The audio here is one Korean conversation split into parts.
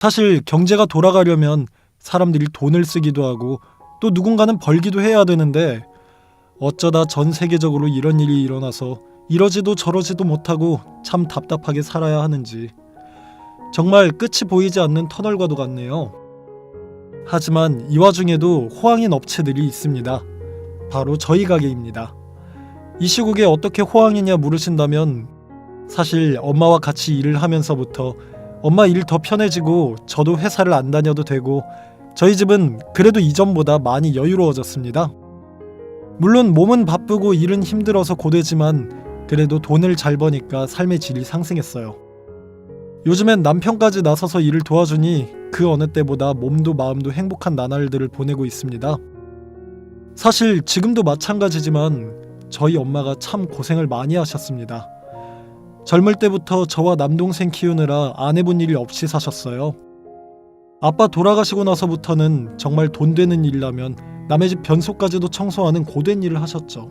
사실 경제가 돌아가려면 사람들이 돈을 쓰기도 하고 또 누군가는 벌기도 해야 되는데 어쩌다 전 세계적으로 이런 일이 일어나서 이러지도 저러지도 못하고 참 답답하게 살아야 하는지 정말 끝이 보이지 않는 터널과도 같네요. 하지만 이 와중에도 호황인 업체들이 있습니다. 바로 저희 가게입니다. 이 시국에 어떻게 호황이냐 물으신다면 사실 엄마와 같이 일을 하면서부터 엄마 일 더 편해지고 저도 회사를 안 다녀도 되고 저희 집은 그래도 이전보다 많이 여유로워졌습니다. 물론 몸은 바쁘고 일은 힘들어서 고되지만 그래도 돈을 잘 버니까 삶의 질이 상승했어요. 요즘엔 남편까지 나서서 일을 도와주니 그 어느 때보다 몸도 마음도 행복한 나날들을 보내고 있습니다. 사실 지금도 마찬가지지만 저희 엄마가 참 고생을 많이 하셨습니다. 젊을 때부터 저와 남동생 키우느라 안 해본 일이 없이 사셨어요. 아빠 돌아가시고 나서부터는 정말 돈 되는 일이라면 남의 집 변소까지도 청소하는 고된 일을 하셨죠.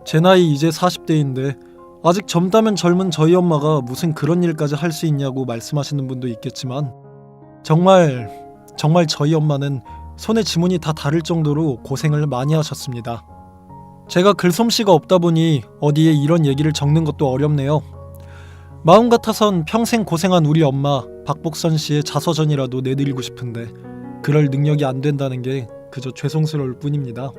제 나이 이제 40대인데 아직 젊다면 젊은 저희 엄마가 무슨 그런 일까지 할 수 있냐고 말씀하시는 분도 있겠지만 정말 저희 엄마는 손에 지문이 다 닳을 정도로 고생을 많이 하셨습니다. 제가 글솜씨가 없다 보니 어디에 이런 얘기를 적는 것도 어렵네요. 마음 같아선 평생 고생한 우리 엄마 박복선 씨의 자서전이라도 내드리고 싶은데 그럴 능력이 안 된다는 게 그저 죄송스러울 뿐입니다.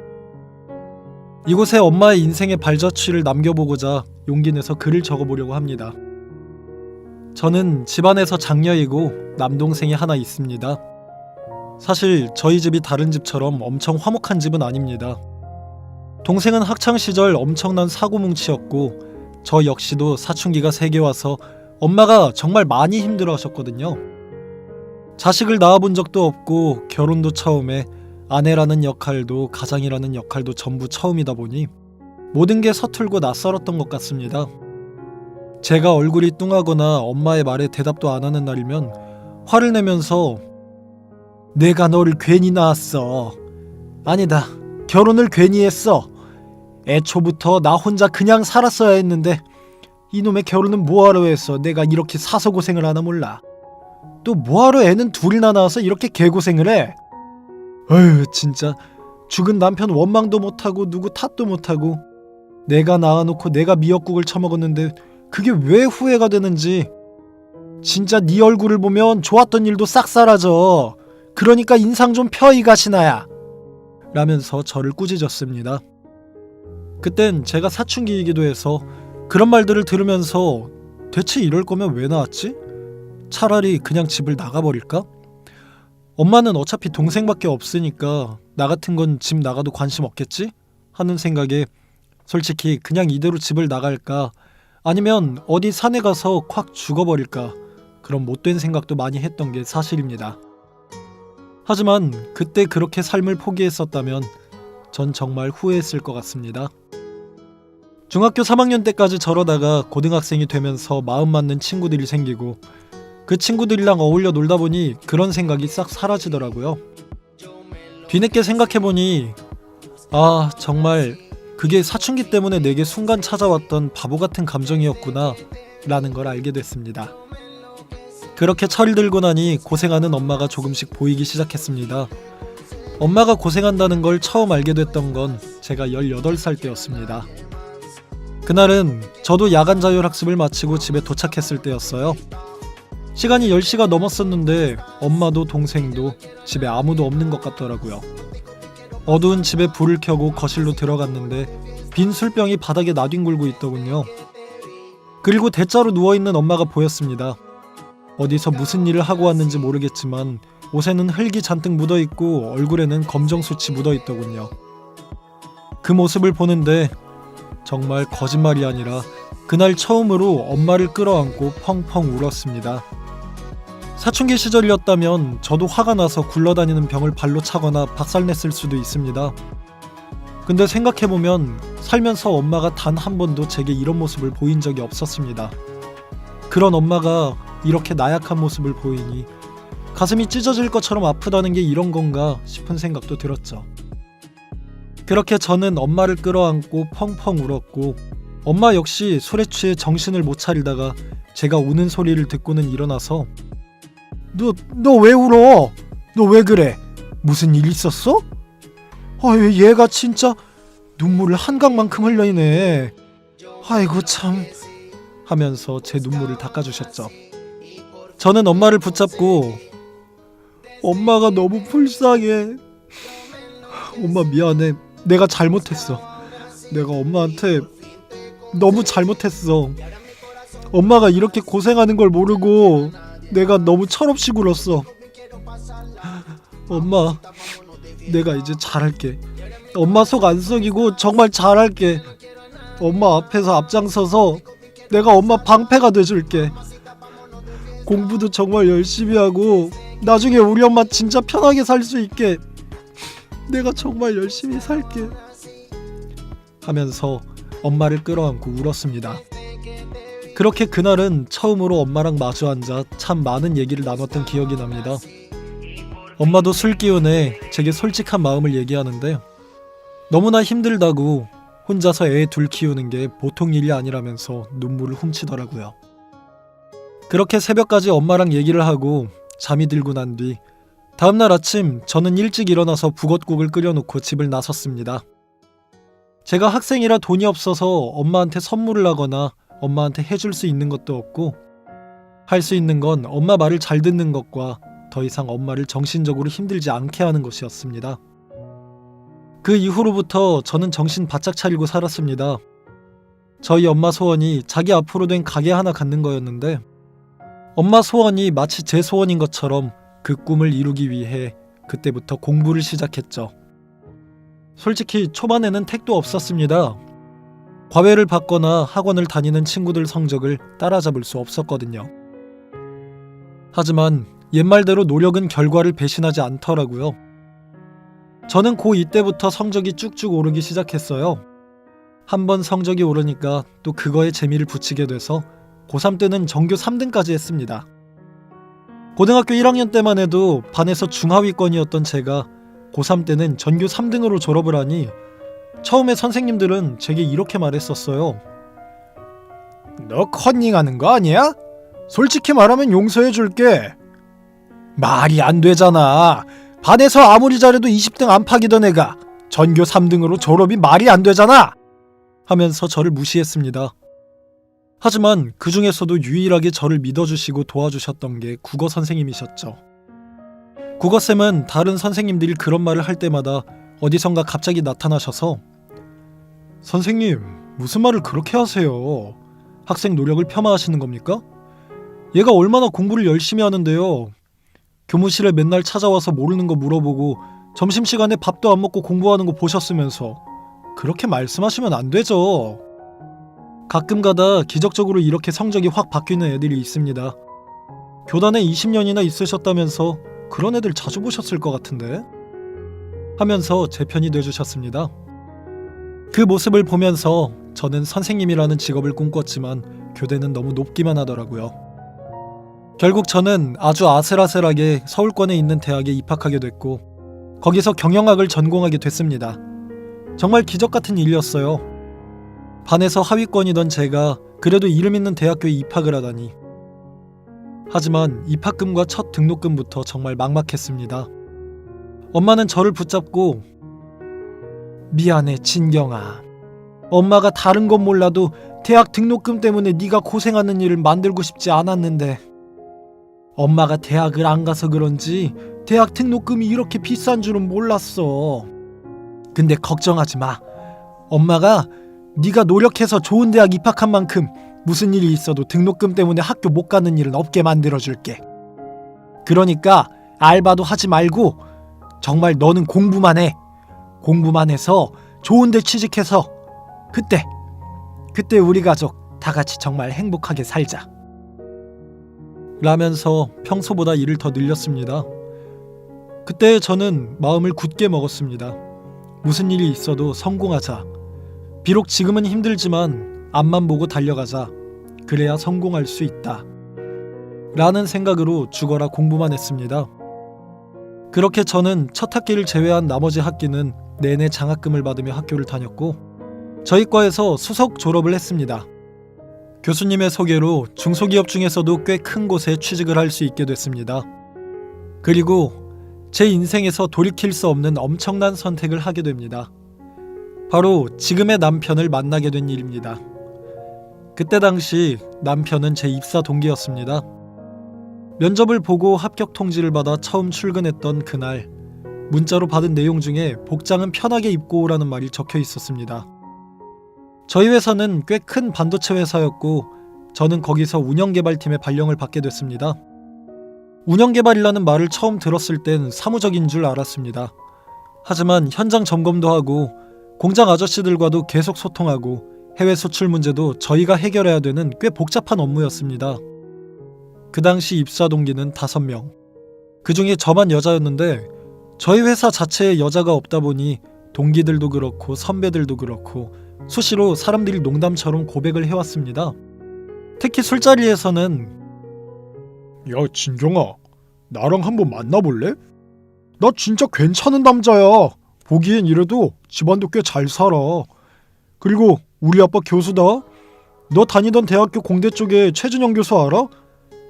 이곳에 엄마의 인생의 발자취를 남겨보고자 용기 내서 글을 적어보려고 합니다. 저는 집안에서 장녀이고 남동생이 하나 있습니다. 사실 저희 집이 다른 집처럼 엄청 화목한 집은 아닙니다. 동생은 학창시절 엄청난 사고뭉치였고 저 역시도 사춘기가 3개 와서 엄마가 정말 많이 힘들어 하셨거든요. 자식을 낳아본 적도 없고 결혼도 처음에 아내라는 역할도 가장이라는 역할도 전부 처음이다 보니 모든 게 서툴고 낯설었던 것 같습니다. 제가 얼굴이 뚱하거나 엄마의 말에 대답도 안 하는 날이면 화를 내면서 내가 너를 괜히 낳았어. 아니다. 결혼을 괜히 했어. 애초부터 나 혼자 그냥 살았어야 했는데 이놈의 결혼은 뭐하러 했어. 내가 이렇게 사서 고생을 하나 몰라. 또 뭐하러 애는 둘이나 낳아서 이렇게 개고생을 해. 어휴 진짜 죽은 남편 원망도 못하고 누구 탓도 못하고 내가 낳아놓고 내가 미역국을 처먹었는데 그게 왜 후회가 되는지 진짜 네 얼굴을 보면 좋았던 일도 싹 사라져. 그러니까 인상 좀 펴 이 가시나야 라면서 저를 꾸짖었습니다. 그땐 제가 사춘기이기도 해서 그런 말들을 들으면서 대체 이럴 거면 왜 나왔지? 차라리 그냥 집을 나가버릴까? 엄마는 어차피 동생밖에 없으니까 나 같은 건 집 나가도 관심 없겠지? 하는 생각에 솔직히 그냥 이대로 집을 나갈까 아니면 어디 산에 가서 콱 죽어버릴까 그런 못된 생각도 많이 했던 게 사실입니다. 하지만 그때 그렇게 삶을 포기했었다면 전 정말 후회했을 것 같습니다. 중학교 3학년 때까지 저러다가 고등학생이 되면서 마음 맞는 친구들이 생기고 그 친구들이랑 어울려 놀다 보니 그런 생각이 싹 사라지더라고요. 뒤늦게 생각해보니 아 정말 그게 사춘기 때문에 내게 순간 찾아왔던 바보 같은 감정이었구나 라는 걸 알게 됐습니다. 그렇게 철이 들고 나니 고생하는 엄마가 조금씩 보이기 시작했습니다. 엄마가 고생한다는 걸 처음 알게 됐던 건 제가 18살 때였습니다. 그날은 저도 야간 자율학습을 마치고 집에 도착했을 때였어요. 시간이 10시가 넘었었는데 엄마도 동생도 집에 아무도 없는 것 같더라고요. 어두운 집에 불을 켜고 거실로 들어갔는데 빈 술병이 바닥에 나뒹굴고 있더군요. 그리고 대자로 누워있는 엄마가 보였습니다. 어디서 무슨 일을 하고 왔는지 모르겠지만 옷에는 흙이 잔뜩 묻어있고 얼굴에는 검정수치 묻어있더군요. 그 모습을 보는데 정말 거짓말이 아니라 그날 처음으로 엄마를 끌어안고 펑펑 울었습니다. 사춘기 시절이었다면 저도 화가 나서 굴러다니는 병을 발로 차거나 박살냈을 수도 있습니다. 근데 생각해보면 살면서 엄마가 단 한 번도 제게 이런 모습을 보인 적이 없었습니다. 그런 엄마가 이렇게 나약한 모습을 보이니 가슴이 찢어질 것처럼 아프다는 게 이런 건가 싶은 생각도 들었죠. 그렇게 저는 엄마를 끌어안고 펑펑 울었고 엄마 역시 술에 취해 정신을 못 차리다가 제가 우는 소리를 듣고는 일어나서 너 왜 울어? 너 왜 그래? 무슨 일 있었어? 얘가 진짜 눈물을 한강만큼 흘리네. 아이고 참 하면서 제 눈물을 닦아주셨죠. 저는 엄마를 붙잡고 엄마가 너무 불쌍해. 엄마 미안해. 내가 잘못했어. 내가 엄마한테 너무 잘못했어. 엄마가 이렇게 고생하는 걸 모르고 내가 너무 철없이 굴었어. 엄마, 내가 이제 잘할게. 엄마 속 안 썩이고 정말 잘할게. 엄마 앞에서 앞장서서 내가 엄마 방패가 돼줄게. 공부도 정말 열심히 하고 나중에 우리 엄마 진짜 편하게 살 수 있게 내가 정말 열심히 살게 하면서 엄마를 끌어안고 울었습니다. 그렇게 그날은 처음으로 엄마랑 마주 앉아 참 많은 얘기를 나눴던 기억이 납니다. 엄마도 술 기운에 제게 솔직한 마음을 얘기하는데 너무나 힘들다고 혼자서 애 둘 키우는 게 보통 일이 아니라면서 눈물을 훔치더라고요. 그렇게 새벽까지 엄마랑 얘기를 하고 잠이 들고 난 뒤 다음날 아침 저는 일찍 일어나서 북엇국을 끓여놓고 집을 나섰습니다. 제가 학생이라 돈이 없어서 엄마한테 선물을 하거나 엄마한테 해줄 수 있는 것도 없고 할 수 있는 건 엄마 말을 잘 듣는 것과 더 이상 엄마를 정신적으로 힘들지 않게 하는 것이었습니다. 그 이후로부터 저는 정신 바짝 차리고 살았습니다. 저희 엄마 소원이 자기 앞으로 된 가게 하나 갖는 거였는데 엄마 소원이 마치 제 소원인 것처럼 그 꿈을 이루기 위해 그때부터 공부를 시작했죠. 솔직히 초반에는 택도 없었습니다. 과외를 받거나 학원을 다니는 친구들 성적을 따라잡을 수 없었거든요. 하지만 옛말대로 노력은 결과를 배신하지 않더라고요. 저는 고2 때부터 성적이 쭉쭉 오르기 시작했어요. 한번 성적이 오르니까 또 그거에 재미를 붙이게 돼서 고3 때는 전교 3등까지 했습니다. 고등학교 1학년 때만 해도 반에서 중하위권이었던 제가 고3 때는 전교 3등으로 졸업을 하니 처음에 선생님들은 제게 이렇게 말했었어요. 너 컨닝하는 거 아니야? 솔직히 말하면 용서해줄게. 말이 안 되잖아. 반에서 아무리 잘해도 20등 안팎이던 애가 전교 3등으로 졸업이 말이 안 되잖아. 하면서 저를 무시했습니다. 하지만 그 중에서도 유일하게 저를 믿어주시고 도와주셨던 게 국어 선생님이셨죠. 국어쌤은 다른 선생님들이 그런 말을 할 때마다 어디선가 갑자기 나타나셔서 선생님, 무슨 말을 그렇게 하세요? 학생 노력을 폄하하시는 겁니까? 얘가 얼마나 공부를 열심히 하는데요. 교무실에 맨날 찾아와서 모르는 거 물어보고 점심시간에 밥도 안 먹고 공부하는 거 보셨으면서 그렇게 말씀하시면 안 되죠. 가끔가다 기적적으로 이렇게 성적이 확 바뀌는 애들이 있습니다. 교단에 20년이나 있으셨다면서 그런 애들 자주 보셨을 것 같은데? 하면서 제 편이 돼주셨습니다. 그 모습을 보면서 저는 선생님이라는 직업을 꿈꿨지만 교대는 너무 높기만 하더라고요. 결국 저는 아주 아슬아슬하게 서울권에 있는 대학에 입학하게 됐고 거기서 경영학을 전공하게 됐습니다. 정말 기적 같은 일이었어요. 반에서 하위권이던 제가 그래도 이름 있는 대학교에 입학을 하다니. 하지만 입학금과 첫 등록금부터 정말 막막했습니다. 엄마는 저를 붙잡고 미안해 진경아. 엄마가 다른 건 몰라도 대학 등록금 때문에 네가 고생하는 일을 만들고 싶지 않았는데 엄마가 대학을 안 가서 그런지 대학 등록금이 이렇게 비싼 줄은 몰랐어. 근데 걱정하지 마. 엄마가 네가 노력해서 좋은 대학 입학한 만큼 무슨 일이 있어도 등록금 때문에 학교 못 가는 일은 없게 만들어줄게. 그러니까 알바도 하지 말고 정말 너는 공부만 해. 공부만 해서 좋은 데 취직해서 그때 우리 가족 다 같이 정말 행복하게 살자. 라면서 평소보다 일을 더 늘렸습니다. 그때 저는 마음을 굳게 먹었습니다. 무슨 일이 있어도 성공하자. 비록 지금은 힘들지만 앞만 보고 달려가자. 그래야 성공할 수 있다. 라는 생각으로 죽어라 공부만 했습니다. 그렇게 저는 첫 학기를 제외한 나머지 학기는 내내 장학금을 받으며 학교를 다녔고 저희 과에서 수석 졸업을 했습니다. 교수님의 소개로 중소기업 중에서도 꽤 큰 곳에 취직을 할 수 있게 됐습니다. 그리고 제 인생에서 돌이킬 수 없는 엄청난 선택을 하게 됩니다. 바로 지금의 남편을 만나게 된 일입니다. 그때 당시 남편은 제 입사 동기였습니다. 면접을 보고 합격 통지를 받아 처음 출근했던 그날, 문자로 받은 내용 중에 복장은 편하게 입고 오라는 말이 적혀 있었습니다. 저희 회사는 꽤 큰 반도체 회사였고 저는 거기서 운영개발팀의 발령을 받게 됐습니다. 운영개발이라는 말을 처음 들었을 땐 사무적인 줄 알았습니다. 하지만 현장 점검도 하고 공장 아저씨들과도 계속 소통하고 해외 수출 문제도 저희가 해결해야 되는 꽤 복잡한 업무였습니다. 그 당시 입사 동기는 5명. 그 중에 저만 여자였는데 저희 회사 자체에 여자가 없다 보니 동기들도 그렇고 선배들도 그렇고 수시로 사람들이 농담처럼 고백을 해왔습니다. 특히 술자리에서는 야, 진경아, 나랑 한번 만나볼래? 나 진짜 괜찮은 남자야. 보기엔 이래도 집안도 꽤 잘 살아. 그리고 우리 아빠 교수다. 너 다니던 대학교 공대 쪽에 최준영 교수 알아?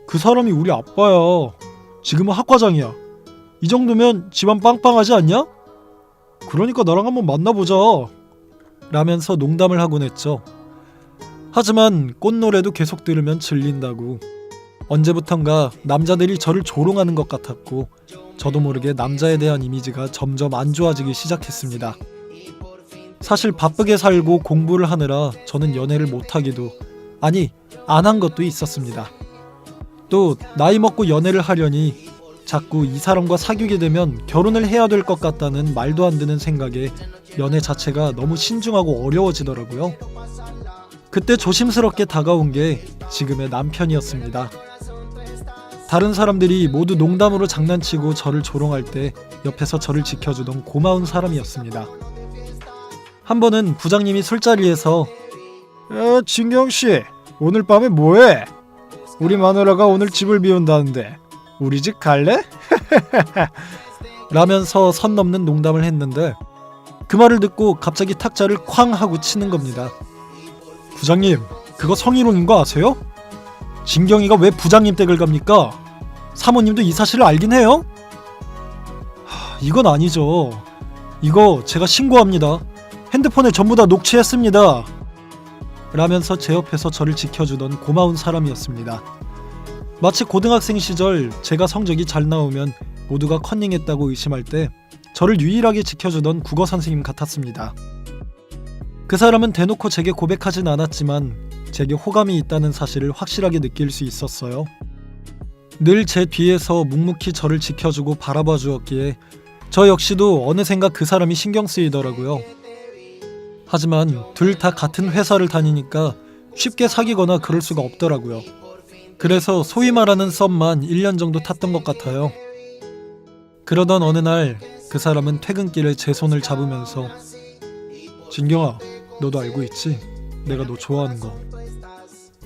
그 사람이 우리 아빠야. 지금은 학과장이야. 이 정도면 집안 빵빵하지 않냐? 그러니까 나랑 한번 만나보자. 라면서 농담을 하곤 했죠. 하지만 꽃노래도 계속 들으면 질린다고. 언제부턴가 남자들이 저를 조롱하는 것 같았고 저도 모르게 남자에 대한 이미지가 점점 안 좋아지기 시작했습니다. 사실 바쁘게 살고 공부를 하느라 저는 연애를 못하기도, 아니 안 한 것도 있었습니다. 또 나이 먹고 연애를 하려니 자꾸 이 사람과 사귀게 되면 결혼을 해야 될 것 같다는 말도 안 되는 생각에 연애 자체가 너무 신중하고 어려워지더라고요. 그때 조심스럽게 다가온 게 지금의 남편이었습니다. 다른 사람들이 모두 농담으로 장난치고 저를 조롱할 때 옆에서 저를 지켜주던 고마운 사람이었습니다. 한 번은 부장님이 술자리에서 야, 진경씨, 오늘 밤에 뭐해? 우리 마누라가 오늘 집을 비운다는데 우리 집 갈래? 라면서 선 넘는 농담을 했는데 그 말을 듣고 갑자기 탁자를 쾅 하고 치는 겁니다. 부장님, 그거 성희롱인 거 아세요? 진경이가 왜 부장님 댁을 갑니까? 사모님도 이 사실을 알긴 해요? 이건 아니죠. 이거 제가 신고합니다. 핸드폰에 전부 다 녹취했습니다. 라면서 제 옆에서 저를 지켜주던 고마운 사람이었습니다. 마치 고등학생 시절 제가 성적이 잘 나오면 모두가 컨닝했다고 의심할 때 저를 유일하게 지켜주던 국어 선생님 같았습니다. 그 사람은 대놓고 제게 고백하진 않았지만 제게 호감이 있다는 사실을 확실하게 느낄 수 있었어요. 늘 제 뒤에서 묵묵히 저를 지켜주고 바라봐 주었기에 저 역시도 어느샌가 그 사람이 신경 쓰이더라고요. 하지만 둘 다 같은 회사를 다니니까 쉽게 사귀거나 그럴 수가 없더라고요. 그래서 소위 말하는 썸만 1년 정도 탔던 것 같아요. 그러던 어느 날 그 사람은 퇴근길에 제 손을 잡으면서 진경아, 너도 알고 있지? 내가 너 좋아하는 거.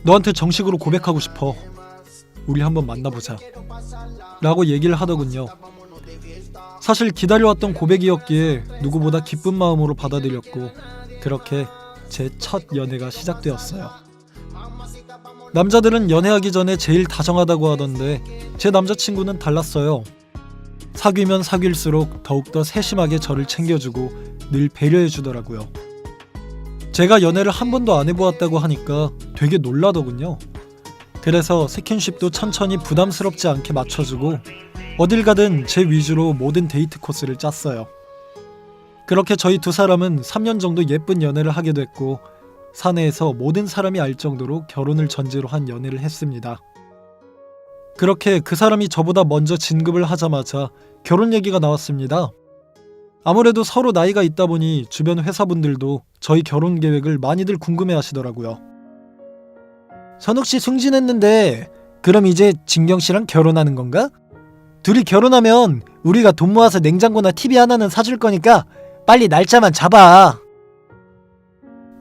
너한테 정식으로 고백하고 싶어. 우리 한번 만나보자. 라고 얘기를 하더군요. 사실 기다려왔던 고백이었기에 누구보다 기쁜 마음으로 받아들였고 그렇게 제 첫 연애가 시작되었어요. 남자들은 연애하기 전에 제일 다정하다고 하던데 제 남자친구는 달랐어요. 사귀면 사귈수록 더욱더 세심하게 저를 챙겨주고 늘 배려해주더라고요. 제가 연애를 한 번도 안 해보았다고 하니까 되게 놀라더군요. 그래서 스킨십도 천천히 부담스럽지 않게 맞춰주고 어딜 가든 제 위주로 모든 데이트 코스를 짰어요. 그렇게 저희 두 사람은 3년 정도 예쁜 연애를 하게 됐고 사내에서 모든 사람이 알 정도로 결혼을 전제로 한 연애를 했습니다. 그렇게 그 사람이 저보다 먼저 진급을 하자마자 결혼 얘기가 나왔습니다. 아무래도 서로 나이가 있다 보니 주변 회사분들도 저희 결혼 계획을 많이들 궁금해 하시더라고요. 선욱씨 승진했는데 그럼 이제 진경씨랑 결혼하는 건가? 둘이 결혼하면 우리가 돈 모아서 냉장고나 TV 하나는 사줄 거니까 빨리 날짜만 잡아.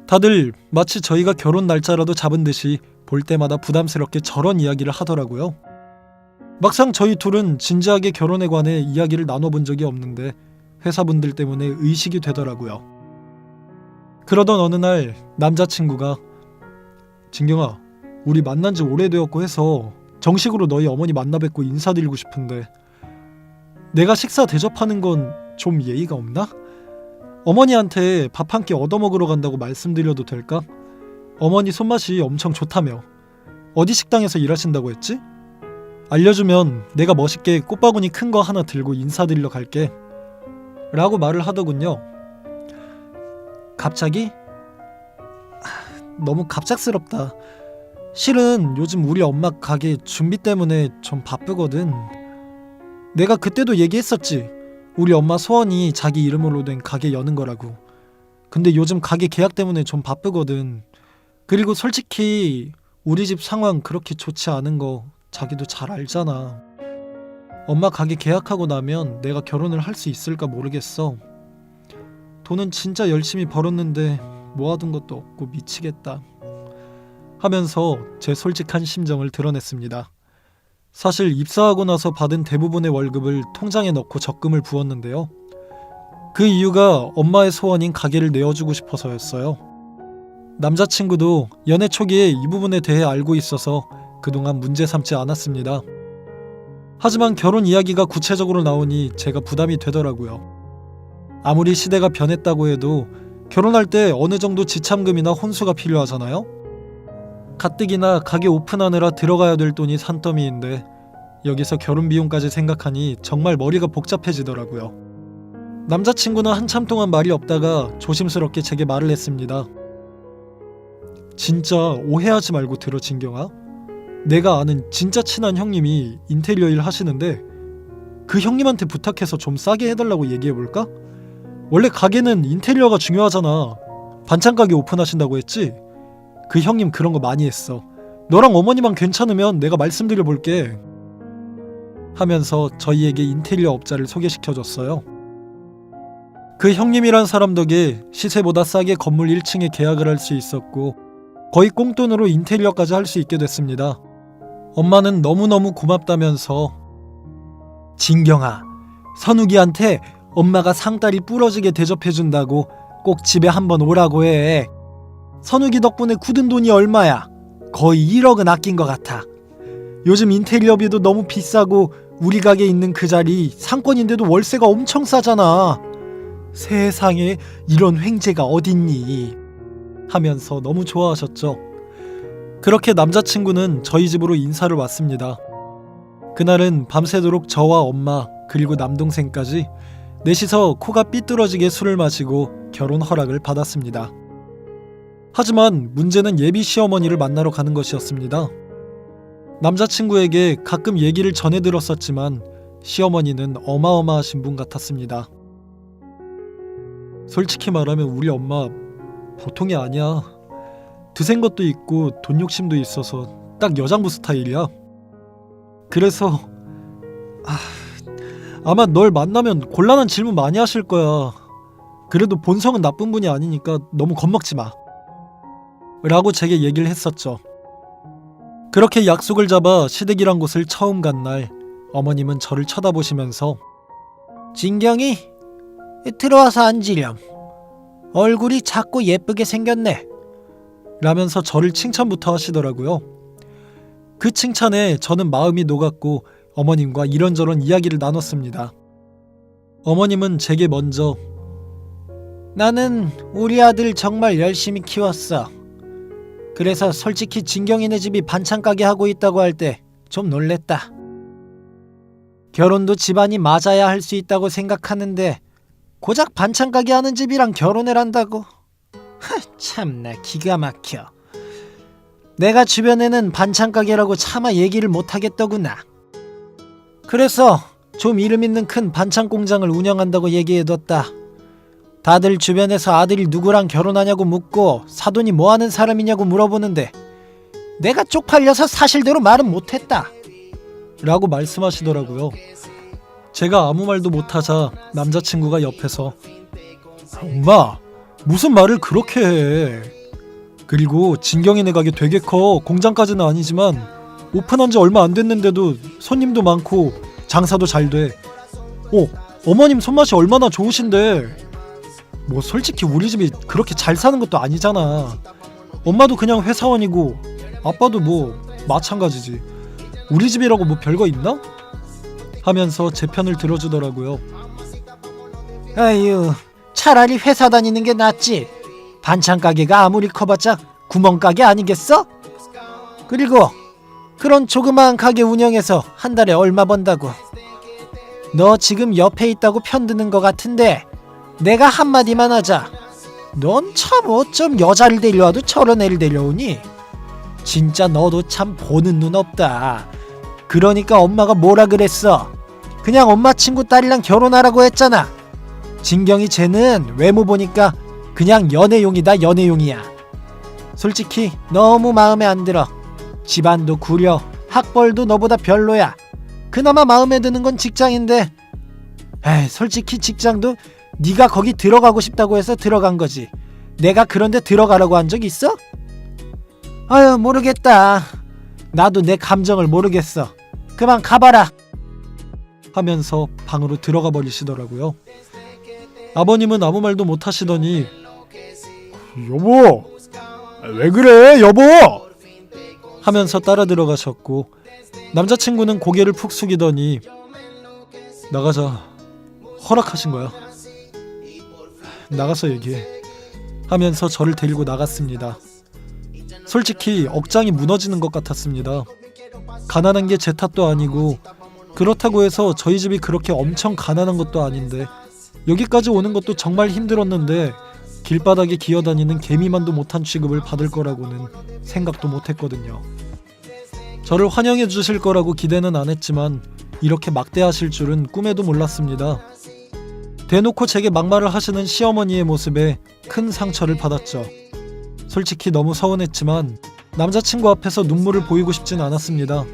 다들 마치 저희가 결혼 날짜라도 잡은 듯이 볼 때마다 부담스럽게 저런 이야기를 하더라고요. 막상 저희 둘은 진지하게 결혼에 관해 이야기를 나눠본 적이 없는데 회사분들 때문에 의식이 되더라고요. 그러던 어느 날 남자친구가 진경아, 우리 만난 지 오래되었고 해서 정식으로 너희 어머니 만나 뵙고 인사드리고 싶은데 내가 식사 대접하는 건 좀 예의가 없나? 어머니한테 밥 한 끼 얻어먹으러 간다고 말씀드려도 될까? 어머니 손맛이 엄청 좋다며. 어디 식당에서 일하신다고 했지? 알려주면 내가 멋있게 꽃바구니 큰 거 하나 들고 인사드리러 갈게 라고 말을 하더군요. 갑자기? 너무 갑작스럽다. 실은 요즘 우리 엄마 가게 준비 때문에 좀 바쁘거든. 내가 그때도 얘기했었지. 우리 엄마 소원이 자기 이름으로 된 가게 여는 거라고. 근데 요즘 가게 계약 때문에 좀 바쁘거든. 그리고 솔직히 우리 집 상황 그렇게 좋지 않은 거 자기도 잘 알잖아. 엄마 가게 계약하고 나면 내가 결혼을 할 수 있을까 모르겠어. 돈은 진짜 열심히 벌었는데 모아둔 것도 없고 미치겠다 하면서 제 솔직한 심정을 드러냈습니다. 사실 입사하고 나서 받은 대부분의 월급을 통장에 넣고 적금을 부었는데요. 그 이유가 엄마의 소원인 가게를 내어주고 싶어서였어요. 남자친구도 연애 초기에 이 부분에 대해 알고 있어서 그동안 문제 삼지 않았습니다. 하지만 결혼 이야기가 구체적으로 나오니 제가 부담이 되더라고요. 아무리 시대가 변했다고 해도 결혼할 때 어느 정도 지참금이나 혼수가 필요하잖아요. 가뜩이나 가게 오픈하느라 들어가야 될 돈이 산더미인데 여기서 결혼 비용까지 생각하니 정말 머리가 복잡해지더라고요. 남자친구는 한참 동안 말이 없다가 조심스럽게 제게 말을 했습니다. 진짜 오해하지 말고 들어, 진경아. 내가 아는 진짜 친한 형님이 인테리어 일 하시는데 그 형님한테 부탁해서 좀 싸게 해달라고 얘기해볼까? 원래 가게는 인테리어가 중요하잖아. 반찬 가게 오픈하신다고 했지? 그 형님 그런 거 많이 했어. 너랑 어머니만 괜찮으면 내가 말씀드려볼게 하면서 저희에게 인테리어 업자를 소개시켜줬어요. 그 형님이란 사람 덕에 시세보다 싸게 건물 1층에 계약을 할 수 있었고 거의 꽁돈으로 인테리어까지 할 수 있게 됐습니다. 엄마는 너무너무 고맙다면서 진경아, 선욱이한테 엄마가 상다리 부러지게 대접해준다고 꼭 집에 한번 오라고 해. 선욱이 덕분에 굳은 돈이 얼마야? 거의 1억은 아낀 것 같아. 요즘 인테리어비도 너무 비싸고 우리 가게 있는 그 자리 상권인데도 월세가 엄청 싸잖아. 세상에 이런 횡재가 어딨니? 하면서 너무 좋아하셨죠. 그렇게 남자친구는 저희 집으로 인사를 왔습니다. 그날은 밤새도록 저와 엄마 그리고 남동생까지 넷이서 코가 삐뚤어지게 술을 마시고 결혼 허락을 받았습니다. 하지만 문제는 예비 시어머니를 만나러 가는 것이었습니다. 남자친구에게 가끔 얘기를 전해 들었었지만 시어머니는 어마어마하신 분 같았습니다. 솔직히 말하면 우리 엄마 보통이 아니야. 드센 것도 있고 돈 욕심도 있어서 딱 여장부 스타일이야. 그래서 아마 널 만나면 곤란한 질문 많이 하실 거야. 그래도 본성은 나쁜 분이 아니니까 너무 겁먹지 마 라고 제게 얘기를 했었죠. 그렇게 약속을 잡아 시댁이란 곳을 처음 간 날 어머님은 저를 쳐다보시면서 진경이 들어와서 앉으렴. 얼굴이 작고 예쁘게 생겼네 라면서 저를 칭찬부터 하시더라고요. 그 칭찬에 저는 마음이 녹았고 어머님과 이런저런 이야기를 나눴습니다. 어머님은 제게 먼저 나는 우리 아들 정말 열심히 키웠어. 그래서 솔직히 진경이네 집이 반찬 가게 하고 있다고 할 때 좀 놀랬다. 결혼도 집안이 맞아야 할 수 있다고 생각하는데 고작 반찬 가게 하는 집이랑 결혼을 한다고? 참나 기가 막혀. 내가 주변에는 반찬 가게라고 차마 얘기를 못하겠더구나. 그래서 좀 이름 있는 큰 반찬 공장을 운영한다고 얘기해뒀다. 다들 주변에서 아들이 누구랑 결혼하냐고 묻고 사돈이 뭐하는 사람이냐고 물어보는데 내가 쪽팔려서 사실대로 말은 못했다 라고 말씀하시더라고요. 제가 아무 말도 못하자 남자친구가 옆에서 엄마 무슨 말을 그렇게 해. 그리고 진경이네 가게 되게 커. 공장까지는 아니지만 오픈한 지 얼마 안 됐는데도 손님도 많고 장사도 잘 돼. 어머님 손맛이 얼마나 좋으신데. 뭐 솔직히 우리 집이 그렇게 잘 사는 것도 아니잖아. 엄마도 그냥 회사원이고 아빠도 뭐 마찬가지지. 우리 집이라고 뭐 별거 있나? 하면서 제 편을 들어주더라고요. 아유, 차라리 회사 다니는 게 낫지. 반찬 가게가 아무리 커봤자 구멍가게 아니겠어? 그리고 그런 조그마한 가게 운영해서 한 달에 얼마 번다고. 너 지금 옆에 있다고 편드는 것 같은데 내가 한마디만 하자. 넌 참 어쩜 여자를 데려와도 저런 애를 데려오니? 진짜 너도 참 보는 눈 없다. 그러니까 엄마가 뭐라 그랬어? 그냥 엄마 친구 딸이랑 결혼하라고 했잖아. 진경이 쟤는 외모 보니까 그냥 연애용이다, 연애용이야. 솔직히 너무 마음에 안 들어. 집안도 구려, 학벌도 너보다 별로야. 그나마 마음에 드는 건 직장인데, 에이, 솔직히 직장도 네가 거기 들어가고 싶다고 해서 들어간 거지. 내가 그런데 들어가라고 한 적 있어? 아유, 모르겠다. 나도 내 감정을 모르겠어. 그만 가봐라. 하면서 방으로 들어가 버리시더라고요. 아버님은 아무 말도 못 하시더니 여보, 왜 그래, 여보? 하면서 따라 들어가셨고, 남자친구는 고개를 푹 숙이더니 나가자, 허락하신 거야. 나가서 얘기해. 하면서 저를 데리고 나갔습니다. 솔직히 억장이 무너지는 것 같았습니다. 가난한 게 제 탓도 아니고, 그렇다고 해서 저희 집이 그렇게 엄청 가난한 것도 아닌데, 여기까지 오는 것도 정말 힘들었는데 길바닥에 기어다니는 개미만도 못한 취급을 받을 거라고는 생각도 못했거든요. 저를 환영해 주실 거라고 기대는 안 했지만 이렇게 막대하실 줄은 꿈에도 몰랐습니다. 대놓고 제게 막말을 하시는 시어머니의 모습에 큰 상처를 받았죠. 솔직히 너무 서운했지만 남자친구 앞에서 눈물을 보이고 싶진 않았습니다.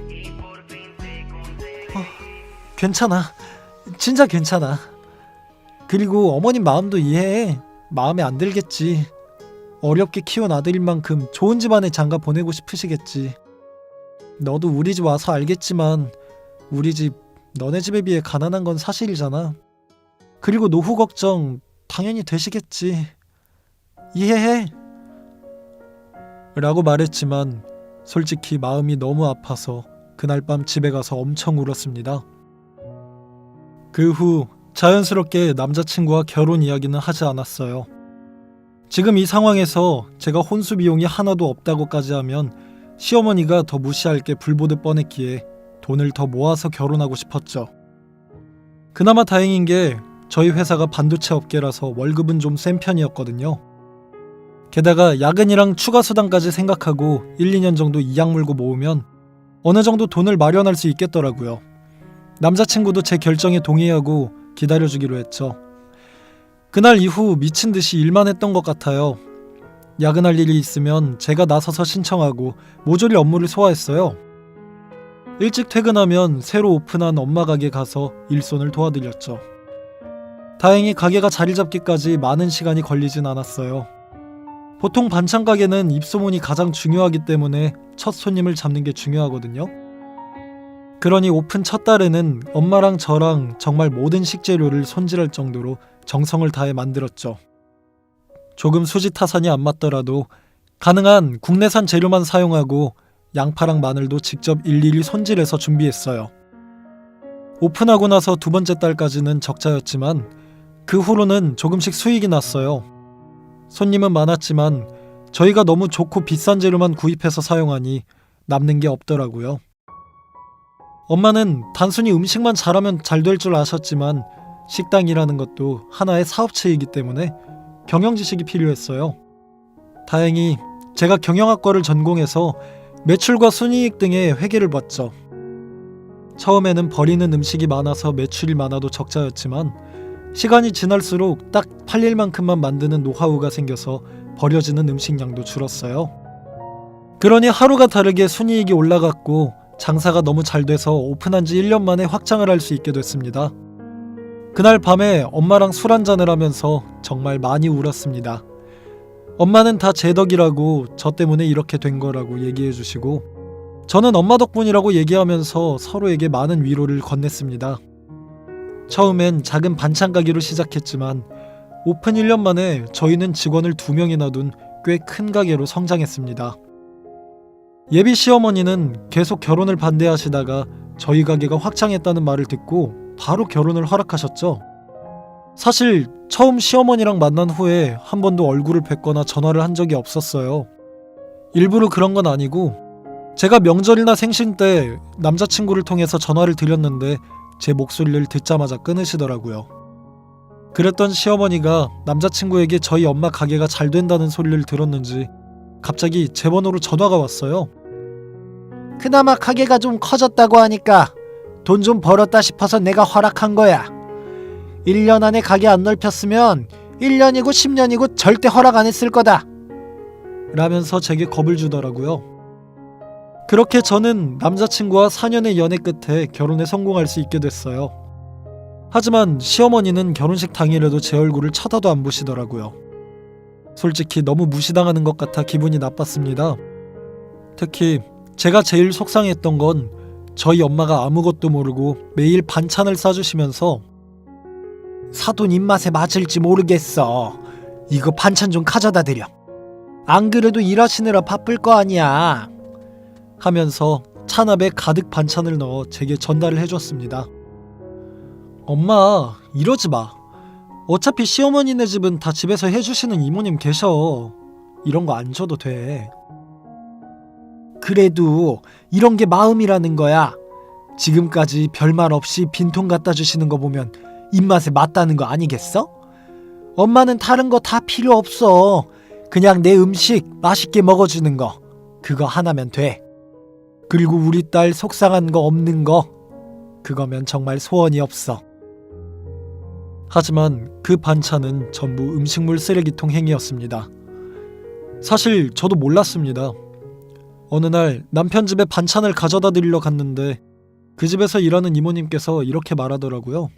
괜찮아. 진짜 괜찮아. 그리고 어머님 마음도 이해해. 마음에 안 들겠지. 어렵게 키운 아들인 만큼 좋은 집안에 장가 보내고 싶으시겠지. 너도 우리 집 와서 알겠지만 우리 집 너네 집에 비해 가난한 건 사실이잖아. 그리고 노후 걱정 당연히 되시겠지. 이해해. 라고 말했지만 솔직히 마음이 너무 아파서 그날 밤 집에 가서 엄청 울었습니다. 그 후 자연스럽게 남자친구와 결혼 이야기는 하지 않았어요. 지금 이 상황에서 제가 혼수 비용이 하나도 없다고까지 하면 시어머니가 더 무시할 게 불보듯 뻔했기에 돈을 더 모아서 결혼하고 싶었죠. 그나마 다행인 게 저희 회사가 반도체 업계라서 월급은 좀 센 편이었거든요. 게다가 야근이랑 추가 수당까지 생각하고 1, 2년 정도 이악 물고 모으면 어느 정도 돈을 마련할 수 있겠더라고요. 남자친구도 제 결정에 동의하고 기다려주기로 했죠. 그날 이후 미친 듯이 일만 했던 것 같아요. 야근할 일이 있으면 제가 나서서 신청하고 모조리 업무를 소화했어요. 일찍 퇴근하면 새로 오픈한 엄마 가게 가서 일손을 도와드렸죠. 다행히 가게가 자리 잡기까지 많은 시간이 걸리진 않았어요. 보통 반찬 가게는 입소문이 가장 중요하기 때문에 첫 손님을 잡는 게 중요하거든요. 그러니 오픈 첫 달에는 엄마랑 저랑 정말 모든 식재료를 손질할 정도로 정성을 다해 만들었죠. 조금 수지 타산이 안 맞더라도 가능한 국내산 재료만 사용하고 양파랑 마늘도 직접 일일이 손질해서 준비했어요. 오픈하고 나서 두 번째 달까지는 적자였지만 그 후로는 조금씩 수익이 났어요. 손님은 많았지만 저희가 너무 좋고 비싼 재료만 구입해서 사용하니 남는 게 없더라고요. 엄마는 단순히 음식만 잘하면 잘 될 줄 아셨지만 식당이라는 것도 하나의 사업체이기 때문에 경영 지식이 필요했어요. 다행히 제가 경영학과를 전공해서 매출과 순이익 등의 회계를 봤죠. 처음에는 버리는 음식이 많아서 매출이 많아도 적자였지만 시간이 지날수록 딱 팔릴 만큼만 만드는 노하우가 생겨서 버려지는 음식량도 줄었어요. 그러니 하루가 다르게 순이익이 올라갔고 장사가 너무 잘 돼서 오픈한 지 1년 만에 확장을 할 수 있게 됐습니다. 그날 밤에 엄마랑 술 한잔을 하면서 정말 많이 울었습니다. 엄마는 다 제 덕이라고 저 때문에 이렇게 된 거라고 얘기해 주시고 저는 엄마 덕분이라고 얘기하면서 서로에게 많은 위로를 건넸습니다. 처음엔 작은 반찬 가게로 시작했지만 오픈 1년 만에 저희는 직원을 2명이나 둔 꽤 큰 가게로 성장했습니다. 예비 시어머니는 계속 결혼을 반대하시다가 저희 가게가 확장했다는 말을 듣고 바로 결혼을 허락하셨죠. 사실 처음 시어머니랑 만난 후에 한 번도 얼굴을 뵙거나 전화를 한 적이 없었어요. 일부러 그런 건 아니고 제가 명절이나 생신 때 남자친구를 통해서 전화를 드렸는데 제 목소리를 듣자마자 끊으시더라고요. 그랬던 시어머니가 남자친구에게 저희 엄마 가게가 잘 된다는 소리를 들었는지 갑자기 제 번호로 전화가 왔어요. 그나마 가게가 좀 커졌다고 하니까 돈 좀 벌었다 싶어서 내가 허락한 거야. 1년 안에 가게 안 넓혔으면 1년이고 10년이고 절대 허락 안 했을 거다. 라면서 제게 겁을 주더라고요. 그렇게 저는 남자친구와 4년의 연애 끝에 결혼에 성공할 수 있게 됐어요. 하지만 시어머니는 결혼식 당일에도 제 얼굴을 쳐다도 안 보시더라고요. 솔직히 너무 무시당하는 것 같아 기분이 나빴습니다. 특히 제가 제일 속상했던 건 저희 엄마가 아무것도 모르고 매일 반찬을 싸주시면서 사돈 입맛에 맞을지 모르겠어. 이거 반찬 좀 가져다 드려. 안 그래도 일하시느라 바쁠 거 아니야. 하면서 찬압에 가득 반찬을 넣어 제게 전달을 해줬습니다. 엄마, 이러지 마. 어차피 시어머니네 집은 다 집에서 해주시는 이모님 계셔. 이런 거 안 줘도 돼. 그래도 이런 게 마음이라는 거야. 지금까지 별말 없이 빈통 갖다 주시는 거 보면 입맛에 맞다는 거 아니겠어? 엄마는 다른 거 다 필요 없어. 그냥 내 음식 맛있게 먹어주는 거. 그거 하나면 돼. 그리고 우리 딸 속상한 거 없는 거. 그거면 정말 소원이 없어. 하지만 그 반찬은 전부 음식물 쓰레기통 행위였습니다. 사실 저도 몰랐습니다. 어느 날 남편 집에 반찬을 가져다 드리러 갔는데 그 집에서 일하는 이모님께서 이렇게 말하더라고요.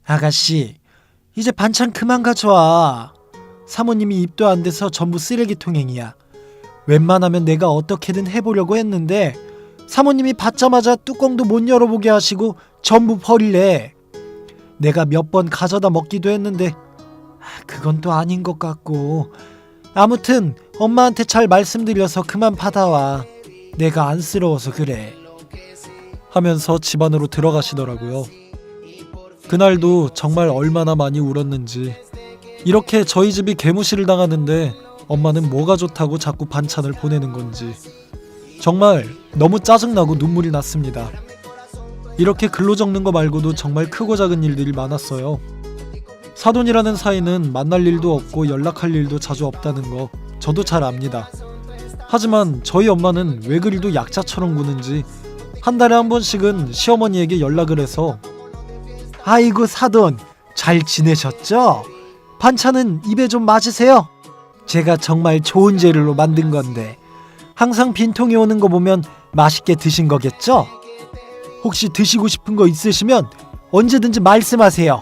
아가씨, 이제 반찬 그만 가져와. 사모님이 입도 안 돼서 전부 쓰레기통 행위야. 웬만하면 내가 어떻게든 해보려고 했는데 사모님이 받자마자 뚜껑도 못 열어보게 하시고 전부 버리래. 내가 몇 번 가져다 먹기도 했는데 그건 또 아닌 것 같고. 아무튼 엄마한테 잘 말씀드려서 그만 받아와. 내가 안쓰러워서 그래. 하면서 집 안으로 들어가시더라고요. 그날도 정말 얼마나 많이 울었는지. 이렇게 저희 집이 개무시를 당하는데 엄마는 뭐가 좋다고 자꾸 반찬을 보내는 건지. 정말 너무 짜증나고 눈물이 났습니다. 이렇게 글로 적는 거 말고도 정말 크고 작은 일들이 많았어요. 사돈이라는 사이는 만날 일도 없고 연락할 일도 자주 없다는 거 저도 잘 압니다. 하지만 저희 엄마는 왜 그리도 약자처럼 구는지 한 달에 한 번씩은 시어머니에게 연락을 해서 아이고 사돈, 잘 지내셨죠? 반찬은 입에 좀 맞으세요? 제가 정말 좋은 재료로 만든 건데 항상 빈통이 오는 거 보면 맛있게 드신 거겠죠? 혹시 드시고 싶은 거 있으시면 언제든지 말씀하세요.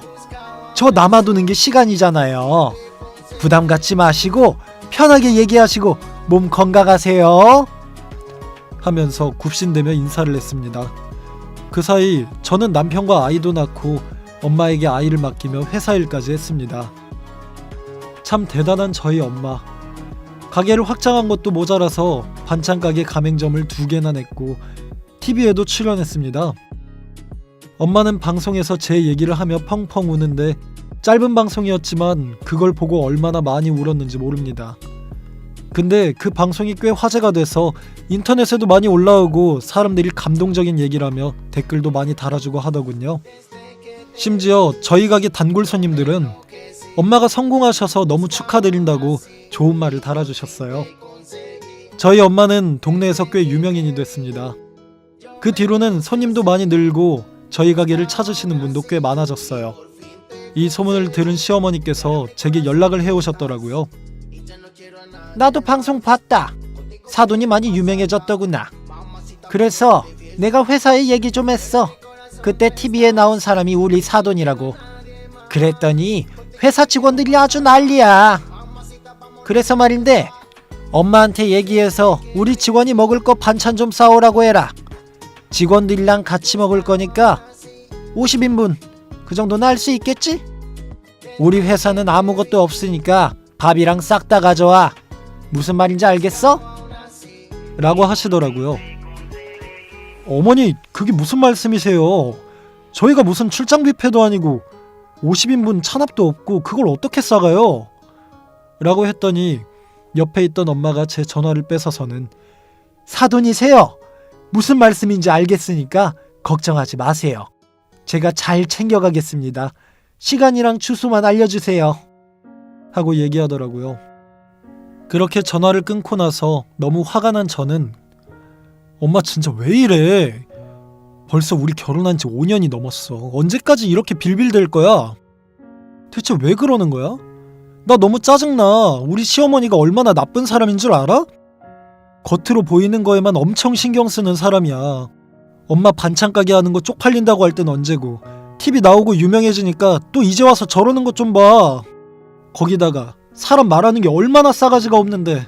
저 남아도는 게 시간이잖아요. 부담 갖지 마시고 편하게 얘기하시고 몸 건강하세요. 하면서 굽신대며 인사를 했습니다. 그 사이 저는 남편과 아이도 낳고 엄마에게 아이를 맡기며 회사 일까지 했습니다. 참 대단한 저희 엄마. 가게를 확장한 것도 모자라서 반찬 가게 가맹점을 2개나 냈고 TV에도 출연했습니다. 엄마는 방송에서 제 얘기를 하며 펑펑 우는데 짧은 방송이었지만 그걸 보고 얼마나 많이 울었는지 모릅니다. 근데 그 방송이 꽤 화제가 돼서 인터넷에도 많이 올라오고 사람들이 감동적인 얘기라며 댓글도 많이 달아주고 하더군요. 심지어 저희 가게 단골 손님들은 엄마가 성공하셔서 너무 축하드린다고 좋은 말을 달아주셨어요. 저희 엄마는 동네에서 꽤 유명인이 됐습니다. 그 뒤로는 손님도 많이 늘고 저희 가게를 찾으시는 분도 꽤 많아졌어요. 이 소문을 들은 시어머니께서 제게 연락을 해오셨더라고요. 나도 방송 봤다. 사돈이 많이 유명해졌더구나. 그래서 내가 회사에 얘기 좀 했어. 그때 TV에 나온 사람이 우리 사돈이라고. 그랬더니 회사 직원들이 아주 난리야. 그래서 말인데 엄마한테 얘기해서 우리 직원이 먹을 거 반찬 좀 싸오라고 해라. 직원들이랑 같이 먹을 거니까 50인분 그 정도는 할 수 있겠지? 우리 회사는 아무것도 없으니까 밥이랑 싹 다 가져와. 무슨 말인지 알겠어? 라고 하시더라고요. 어머니, 그게 무슨 말씀이세요? 저희가 무슨 출장 뷔페도 아니고 50인분 찬압도 없고 그걸 어떻게 싸가요? 라고 했더니 옆에 있던 엄마가 제 전화를 뺏어서는 사돈이세요. 무슨 말씀인지 알겠으니까 걱정하지 마세요. 제가 잘 챙겨가겠습니다. 시간이랑 주소만 알려주세요. 하고 얘기하더라고요. 그렇게 전화를 끊고 나서 너무 화가 난 저는 엄마 진짜 왜 이래? 벌써 우리 결혼한 지 5년이 넘었어. 언제까지 이렇게 빌빌댈 거야? 대체 왜 그러는 거야? 나 너무 짜증나. 우리 시어머니가 얼마나 나쁜 사람인 줄 알아? 겉으로 보이는 거에만 엄청 신경 쓰는 사람이야. 엄마 반찬 가게 하는 거 쪽팔린다고 할 땐 언제고 TV 나오고 유명해지니까 또 이제 와서 저러는 것 좀 봐. 거기다가 사람 말하는 게 얼마나 싸가지가 없는데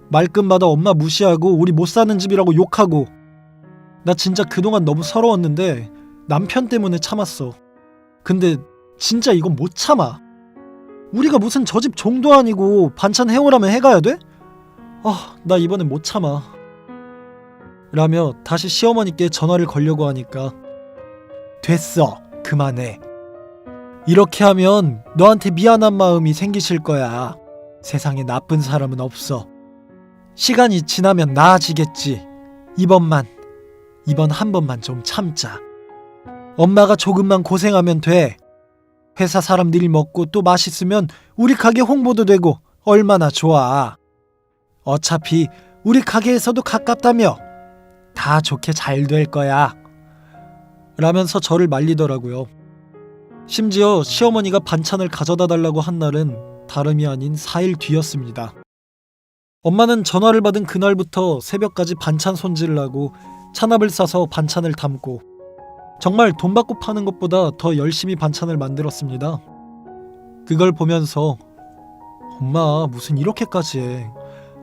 말끝마다 엄마 무시하고 우리 못 사는 집이라고 욕하고. 나 진짜 그동안 너무 서러웠는데 남편 때문에 참았어. 근데 진짜 이건 못 참아. 우리가 무슨 저 집 종도 아니고 반찬 해오라면 해가야 돼? 나 이번엔 못 참아. 라며 다시 시어머니께 전화를 걸려고 하니까 됐어. 그만해. 이렇게 하면 너한테 미안한 마음이 생기실 거야. 세상에 나쁜 사람은 없어. 시간이 지나면 나아지겠지. 이번 한 번만 좀 참자. 엄마가 조금만 고생하면 돼. 회사 사람들이 먹고 또 맛있으면 우리 가게 홍보도 되고 얼마나 좋아. 어차피 우리 가게에서도 가깝다며. 다 좋게 잘 될 거야. 라면서 저를 말리더라고요. 심지어 시어머니가 반찬을 가져다 달라고 한 날은 다름이 아닌 4일 뒤였습니다. 엄마는 전화를 받은 그날부터 새벽까지 반찬 손질을 하고 찬압을 싸서 반찬을 담고 정말 돈 받고 파는 것보다 더 열심히 반찬을 만들었습니다. 그걸 보면서 엄마 무슨 이렇게까지 해.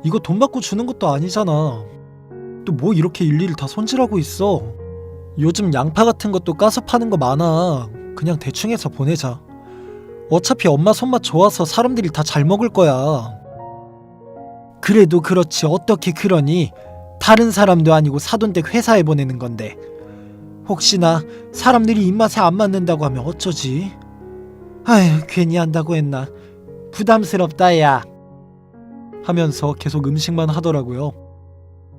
이거 돈 받고 주는 것도 아니잖아. 또 뭐 이렇게 일일이 다 손질하고 있어. 요즘 양파 같은 것도 까서 파는 거 많아. 그냥 대충 해서 보내자. 어차피 엄마 손맛 좋아서 사람들이 다 잘 먹을 거야. 그래도 그렇지 어떻게 그러니? 다른 사람도 아니고 사돈댁 회사에 보내는 건데 혹시나 사람들이 입맛에 안 맞는다고 하면 어쩌지? 아휴 괜히 한다고 했나. 부담스럽다 야. 하면서 계속 음식만 하더라고요.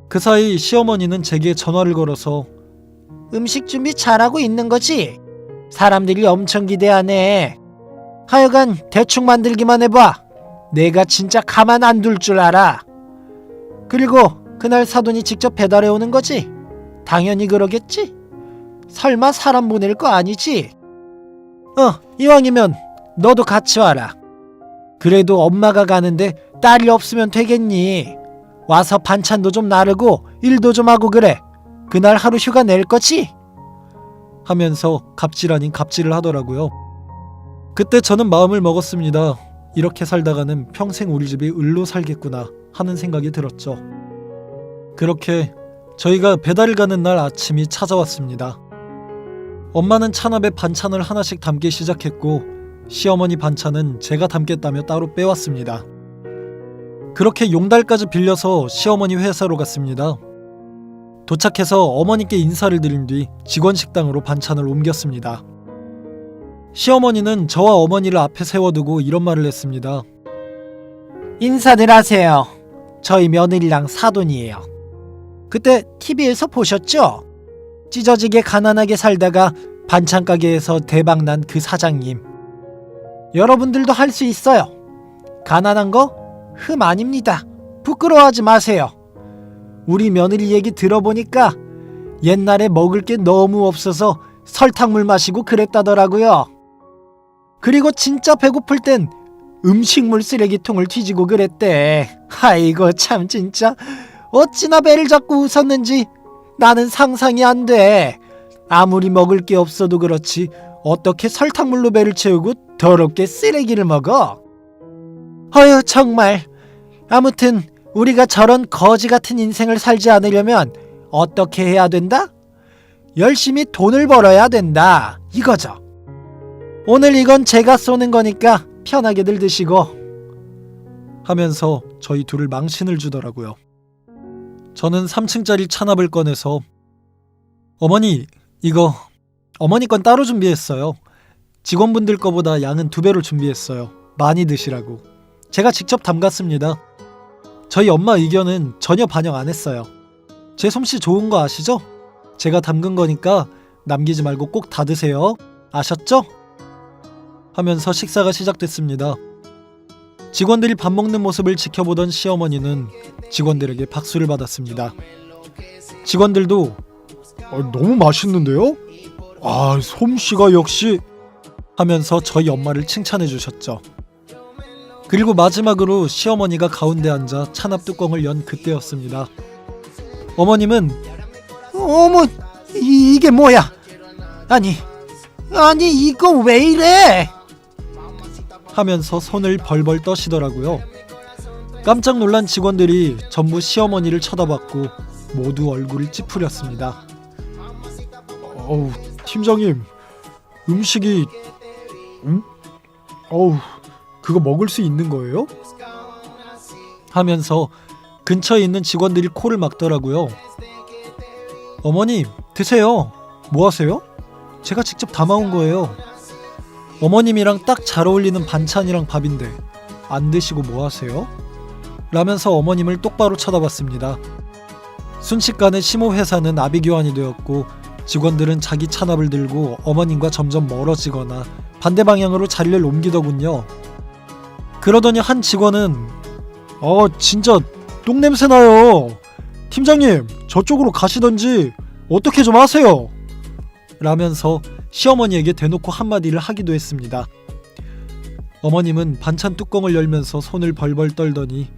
그 사이 시어머니는 제게 전화를 걸어서 음식 준비 잘하고 있는 거지? 사람들이 엄청 기대하네. 하여간 대충 만들기만 해봐. 내가 진짜 가만 안 둘 줄 알아. 그리고 그날 사돈이 직접 배달해 오는 거지? 당연히 그러겠지? 설마 사람 보낼 거 아니지? 이왕이면 너도 같이 와라. 그래도 엄마가 가는데 딸이 없으면 되겠니? 와서 반찬도 좀 나르고 일도 좀 하고 그래. 그날 하루 휴가 낼 거지? 하면서 갑질 아닌 갑질을 하더라고요. 그때 저는 마음을 먹었습니다. 이렇게 살다가는 평생 우리 집이 을로 살겠구나 하는 생각이 들었죠. 그렇게 저희가 배달을 가는 날 아침이 찾아왔습니다. 엄마는 찬압에 반찬을 하나씩 담기 시작했고 시어머니 반찬은 제가 담겠다며 따로 빼왔습니다. 그렇게 용달까지 빌려서 시어머니 회사로 갔습니다. 도착해서 어머니께 인사를 드린 뒤 직원 식당으로 반찬을 옮겼습니다. 시어머니는 저와 어머니를 앞에 세워두고 이런 말을 했습니다. 인사들 하세요. 저희 며느리랑 사돈이에요. 그때 TV에서 보셨죠? 찢어지게 가난하게 살다가 반찬 가게에서 대박난 그 사장님. 여러분들도 할 수 있어요. 가난한 거 흠 아닙니다. 부끄러워하지 마세요. 우리 며느리 얘기 들어보니까 옛날에 먹을 게 너무 없어서 설탕물 마시고 그랬다더라고요. 그리고 진짜 배고플 땐 음식물 쓰레기통을 뒤지고 그랬대. 아이고 참 진짜 어찌나 배를 잡고 웃었는지 나는 상상이 안 돼. 아무리 먹을 게 없어도 그렇지 어떻게 설탕물로 배를 채우고 더럽게 쓰레기를 먹어? 어휴 정말. 아무튼 우리가 저런 거지 같은 인생을 살지 않으려면 어떻게 해야 된다? 열심히 돈을 벌어야 된다. 이거죠. 오늘 이건 제가 쏘는 거니까 편하게들 드시고. 하면서 저희 둘을 망신을 주더라고요. 저는 3층짜리 찬압을 꺼내서 어머니, 이거 어머니 건 따로 준비했어요. 직원분들 거보다 양은 2배로 준비했어요. 많이 드시라고. 제가 직접 담갔습니다. 저희 엄마 의견은 전혀 반영 안 했어요. 제 솜씨 좋은 거 아시죠? 제가 담근 거니까 남기지 말고 꼭 다 드세요. 아셨죠? 하면서 식사가 시작됐습니다. 직원들이 밥 먹는 모습을 지켜보던 시어머니는 직원들에게 박수를 받았습니다. 직원들도 너무 맛있는데요? 솜씨가 역시. 하면서 저희 엄마를 칭찬해 주셨죠. 그리고 마지막으로 시어머니가 가운데 앉아 찬압 뚜껑을 연 그때였습니다. 어머님은 어머, 이게 뭐야? 아니 이거 왜 이래? 하면서 손을 벌벌 떠시더라고요. 깜짝 놀란 직원들이 전부 시어머니를 쳐다봤고 모두 얼굴을 찌푸렸습니다. 팀장님, 음식이 그거 먹을 수 있는 거예요? 하면서 근처에 있는 직원들이 코를 막더라고요. 어머님, 드세요. 뭐 하세요? 제가 직접 담아온 거예요. 어머님이랑 딱 잘 어울리는 반찬이랑 밥인데 안 드시고 뭐 하세요? 라면서 어머님을 똑바로 쳐다봤습니다. 순식간에 시모 회사는 아비규환이 되었고 직원들은 자기 찬압을 들고 어머님과 점점 멀어지거나 반대 방향으로 자리를 옮기더군요. 그러더니 한 직원은 진짜 똥냄새 나요. 팀장님, 저쪽으로 가시던지 어떻게 좀 하세요. 라면서 시어머니에게 대놓고 한마디를 하기도 했습니다. 어머님은 반찬 뚜껑을 열면서 손을 벌벌 떨더니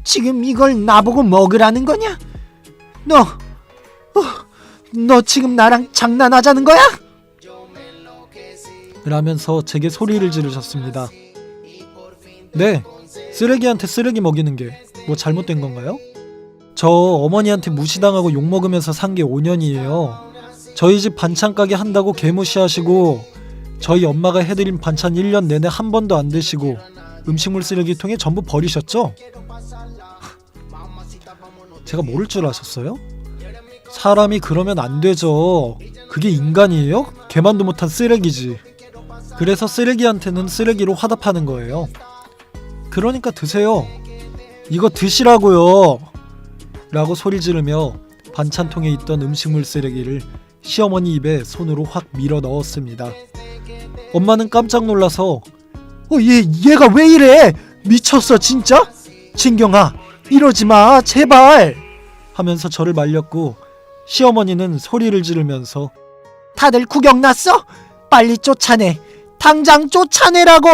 지금 이걸 나보고 먹으라는 거냐? 너 지금 나랑 장난하자는 거야? 라면서 제게 소리를 지르셨습니다. 네, 쓰레기한테 쓰레기 먹이는 게 뭐 잘못된 건가요? 저 어머니한테 무시당하고 욕먹으면서 산 게 5년이에요. 저희 집 반찬 가게 한다고 개무시하시고 저희 엄마가 해드린 반찬 1년 내내 한 번도 안 드시고 음식물 쓰레기통에 전부 버리셨죠? 제가 모를 줄 아셨어요? 사람이 그러면 안 되죠. 그게 인간이에요? 개만도 못한 쓰레기지. 그래서 쓰레기한테는 쓰레기로 화답하는 거예요. 그러니까 드세요. 이거 드시라고요. 라고 소리 지르며 반찬통에 있던 음식물 쓰레기를 시어머니 입에 손으로 확 밀어 넣었습니다. 엄마는 깜짝 놀라서 얘가 왜 이래? 미쳤어 진짜? 진경아, 이러지 마 제발. 하면서 저를 말렸고 시어머니는 소리를 지르면서 다들 구경 났어? 빨리 쫓아내. 당장 쫓아내라고.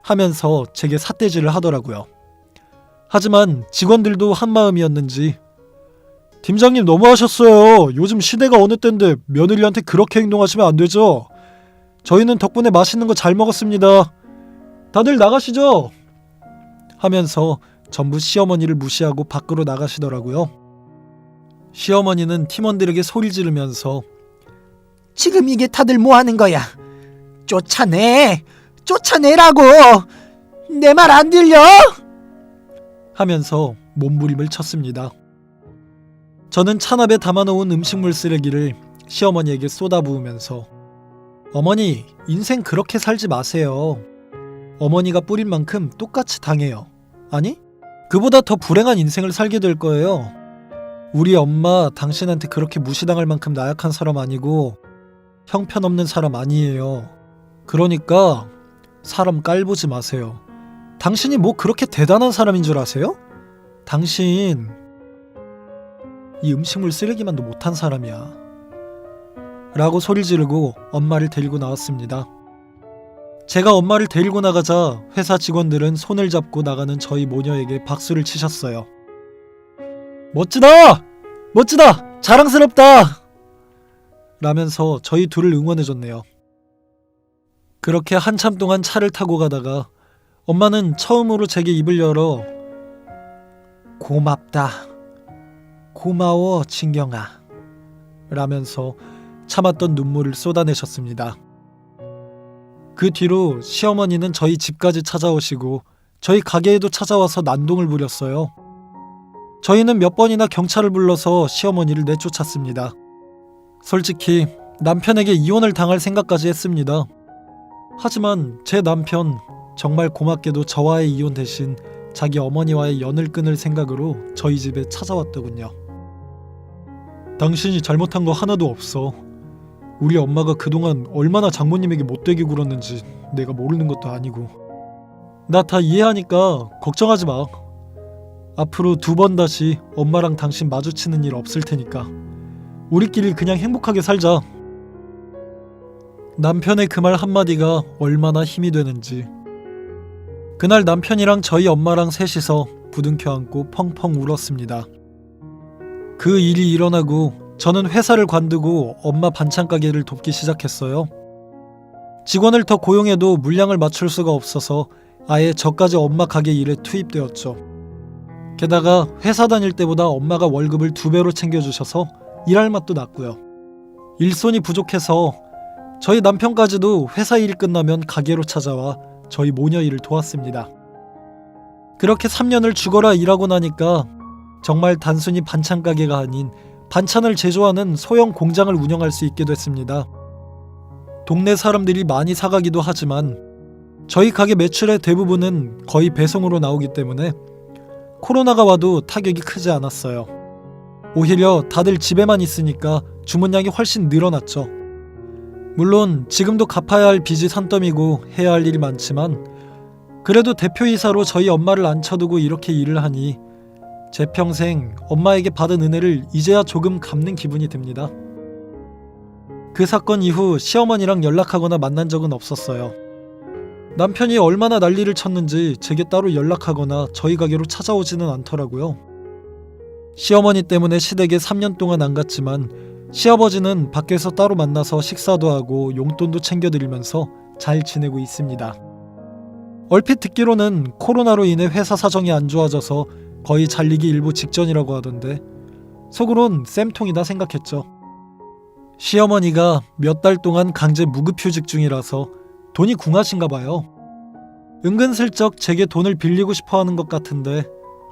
하면서 제게 삿대질을 하더라고요. 하지만 직원들도 한마음이었는지 팀장님 너무하셨어요. 요즘 시대가 어느 때인데 며느리한테 그렇게 행동하시면 안 되죠. 저희는 덕분에 맛있는 거 잘 먹었습니다. 다들 나가시죠. 하면서 전부 시어머니를 무시하고 밖으로 나가시더라고요. 시어머니는 팀원들에게 소리 지르면서 지금 이게 다들 뭐 하는 거야? 쫓아내라고. 내 말 안 들려? 하면서 몸부림을 쳤습니다. 저는 찬압에 담아놓은 음식물 쓰레기를 시어머니에게 쏟아부으면서 어머니, 인생 그렇게 살지 마세요. 어머니가 뿌린 만큼 똑같이 당해요. 아니, 그보다 더 불행한 인생을 살게 될 거예요. 우리 엄마 당신한테 그렇게 무시당할 만큼 나약한 사람 아니고 형편없는 사람 아니에요. 그러니까 사람 깔보지 마세요. 당신이 뭐 그렇게 대단한 사람인 줄 아세요? 당신 이 음식물 쓰레기만도 못한 사람이야. 라고 소리 지르고 엄마를 데리고 나왔습니다. 제가 엄마를 데리고 나가자 회사 직원들은 손을 잡고 나가는 저희 모녀에게 박수를 치셨어요. 멋지다! 멋지다! 자랑스럽다! 라면서 저희 둘을 응원해줬네요. 그렇게 한참 동안 차를 타고 가다가 엄마는 처음으로 제게 입을 열어 고맙다. 고마워 진경아. 라면서 참았던 눈물을 쏟아내셨습니다. 그 뒤로 시어머니는 저희 집까지 찾아오시고 저희 가게에도 찾아와서 난동을 부렸어요. 저희는 몇 번이나 경찰을 불러서 시어머니를 내쫓았습니다. 솔직히 남편에게 이혼을 당할 생각까지 했습니다. 하지만 제 남편 정말 고맙게도 저와의 이혼 대신 자기 어머니와의 연을 끊을 생각으로 저희 집에 찾아왔더군요. 당신이 잘못한 거 하나도 없어. 우리 엄마가 그동안 얼마나 장모님에게 못되게 굴었는지 내가 모르는 것도 아니고. 나 다 이해하니까 걱정하지 마. 앞으로 2번 다시 엄마랑 당신 마주치는 일 없을 테니까 우리끼리 그냥 행복하게 살자. 남편의 그 말 한마디가 얼마나 힘이 되는지. 그날 남편이랑 저희 엄마랑 셋이서 부둥켜 안고 펑펑 울었습니다. 그 일이 일어나고 저는 회사를 관두고 엄마 반찬 가게를 돕기 시작했어요. 직원을 더 고용해도 물량을 맞출 수가 없어서 아예 저까지 엄마 가게 일에 투입되었죠. 게다가 회사 다닐 때보다 엄마가 월급을 2배로 챙겨주셔서 일할 맛도 났고요. 일손이 부족해서 저희 남편까지도 회사 일이 끝나면 가게로 찾아와 저희 모녀 일을 도왔습니다. 그렇게 3년을 죽어라 일하고 나니까 정말 단순히 반찬 가게가 아닌 반찬을 제조하는 소형 공장을 운영할 수 있게 됐습니다. 동네 사람들이 많이 사가기도 하지만 저희 가게 매출의 대부분은 거의 배송으로 나오기 때문에 코로나가 와도 타격이 크지 않았어요. 오히려 다들 집에만 있으니까 주문량이 훨씬 늘어났죠. 물론 지금도 갚아야 할 빚이 산더미고 해야 할 일이 많지만 그래도 대표이사로 저희 엄마를 앉혀두고 이렇게 일을 하니 제 평생 엄마에게 받은 은혜를 이제야 조금 갚는 기분이 듭니다. 그 사건 이후 시어머니랑 연락하거나 만난 적은 없었어요. 남편이 얼마나 난리를 쳤는지 제게 따로 연락하거나 저희 가게로 찾아오지는 않더라고요. 시어머니 때문에 시댁에 3년 동안 안 갔지만 시아버지는 밖에서 따로 만나서 식사도 하고 용돈도 챙겨드리면서 잘 지내고 있습니다. 얼핏 듣기로는 코로나로 인해 회사 사정이 안 좋아져서 거의 잘리기 일보 직전이라고 하던데 속으론 쌤통이다 생각했죠. 시어머니가 몇 달 동안 강제 무급휴직 중이라서 돈이 궁하신가 봐요. 은근슬쩍 제게 돈을 빌리고 싶어하는 것 같은데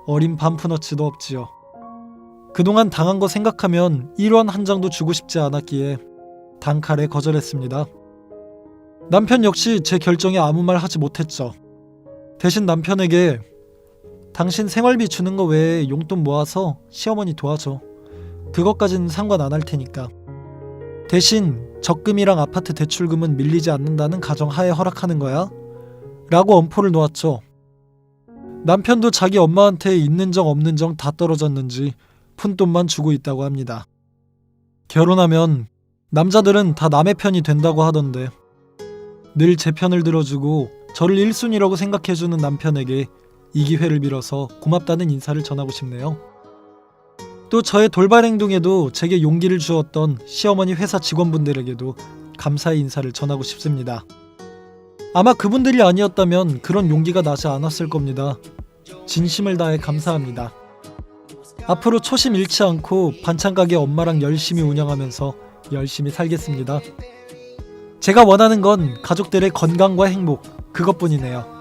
어린 반푼어치도 없지요. 그동안 당한 거 생각하면 1원 한 장도 주고 싶지 않았기에 단칼에 거절했습니다. 남편 역시 제 결정에 아무 말 하지 못했죠. 대신 남편에게 당신 생활비 주는 거 외에 용돈 모아서 시어머니 도와줘. 그것까지는 상관 안 할 테니까. 대신 적금이랑 아파트 대출금은 밀리지 않는다는 가정하에 허락하는 거야? 라고 엄포를 놓았죠. 남편도 자기 엄마한테 있는 정 없는 정 다 떨어졌는지 푼돈만 주고 있다고 합니다. 결혼하면 남자들은 다 남의 편이 된다고 하던데 늘 제 편을 들어주고 저를 1순위라고 생각해주는 남편에게 이 기회를 빌어서 고맙다는 인사를 전하고 싶네요. 또 저의 돌발 행동에도 제게 용기를 주었던 시어머니 회사 직원분들에게도 감사의 인사를 전하고 싶습니다. 아마 그분들이 아니었다면 그런 용기가 나지 않았을 겁니다. 진심을 다해 감사합니다. 앞으로 초심 잃지 않고 반찬 가게 엄마랑 열심히 운영하면서 열심히 살겠습니다. 제가 원하는 건 가족들의 건강과 행복, 그것뿐이네요.